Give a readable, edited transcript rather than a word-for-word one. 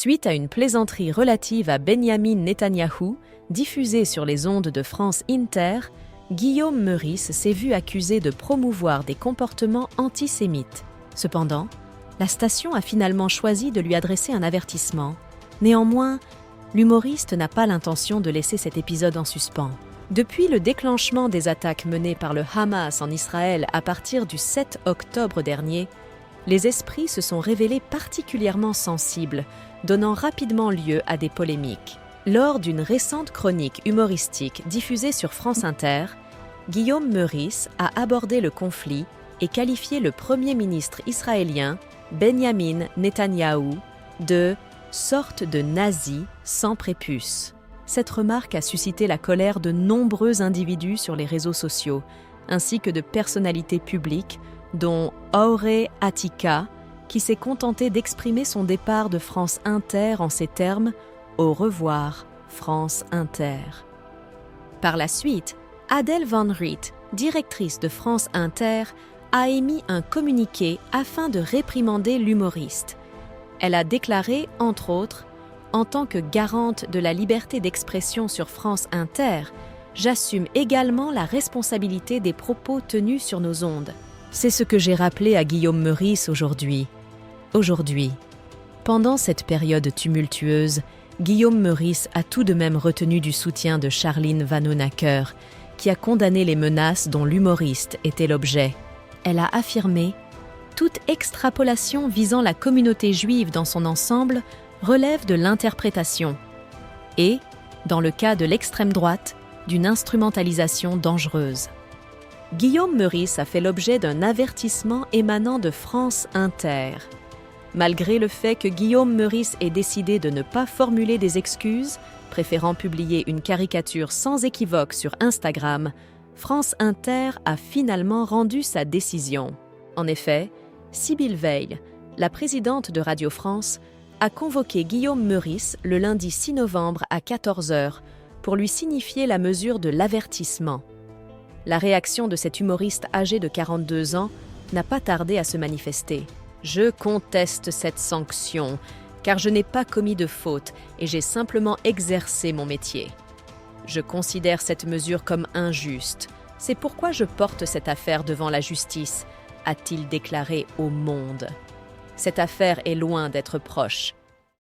Suite à une plaisanterie relative à Benyamin Netanyahou, diffusée sur les ondes de France Inter, Guillaume Meurice s'est vu accusé de promouvoir des comportements antisémites. Cependant, la station a finalement choisi de lui adresser un avertissement. Néanmoins, l'humoriste n'a pas l'intention de laisser cet épisode en suspens. Depuis le déclenchement des attaques menées par le Hamas en Israël à partir du 7 octobre dernier, les esprits se sont révélés particulièrement sensibles, donnant rapidement lieu à des polémiques. Lors d'une récente chronique humoristique diffusée sur France Inter, Guillaume Meurice a abordé le conflit et qualifié le Premier ministre israélien, Benyamin Netanyahou, de « sorte de nazi sans prépuce ». Cette remarque a suscité la colère de nombreux individus sur les réseaux sociaux, ainsi que de personnalités publiques, dont Auré Attika, qui s'est contenté d'exprimer son départ de France Inter en ces termes « Au revoir, France Inter ». Par la suite, Adèle Van Riet, directrice de France Inter, a émis un communiqué afin de réprimander l'humoriste. Elle a déclaré, entre autres, « En tant que garante de la liberté d'expression sur France Inter, j'assume également la responsabilité des propos tenus sur nos ondes. » C'est ce que j'ai rappelé à Guillaume Meurice aujourd'hui. Aujourd'hui, pendant cette période tumultueuse, Guillaume Meurice a tout de même retenu du soutien de Charline Vanhoenacker, qui a condamné les menaces dont l'humoriste était l'objet. Elle a affirmé « Toute extrapolation visant la communauté juive dans son ensemble relève de l'interprétation et, dans le cas de l'extrême droite, d'une instrumentalisation dangereuse. » Guillaume Meurice a fait l'objet d'un avertissement émanant de France Inter. Malgré le fait que Guillaume Meurice ait décidé de ne pas formuler des excuses, préférant publier une caricature sans équivoque sur Instagram, France Inter a finalement rendu sa décision. En effet, Sybille Veil, la présidente de Radio France, a convoqué Guillaume Meurice le lundi 6 novembre à 14h pour lui signifier la mesure de l'avertissement. La réaction de cet humoriste âgé de 42 ans n'a pas tardé à se manifester. « Je conteste cette sanction, car je n'ai pas commis de faute et j'ai simplement exercé mon métier. Je considère cette mesure comme injuste. C'est pourquoi je porte cette affaire devant la justice », a-t-il déclaré au Monde. Cette affaire est loin d'être proche.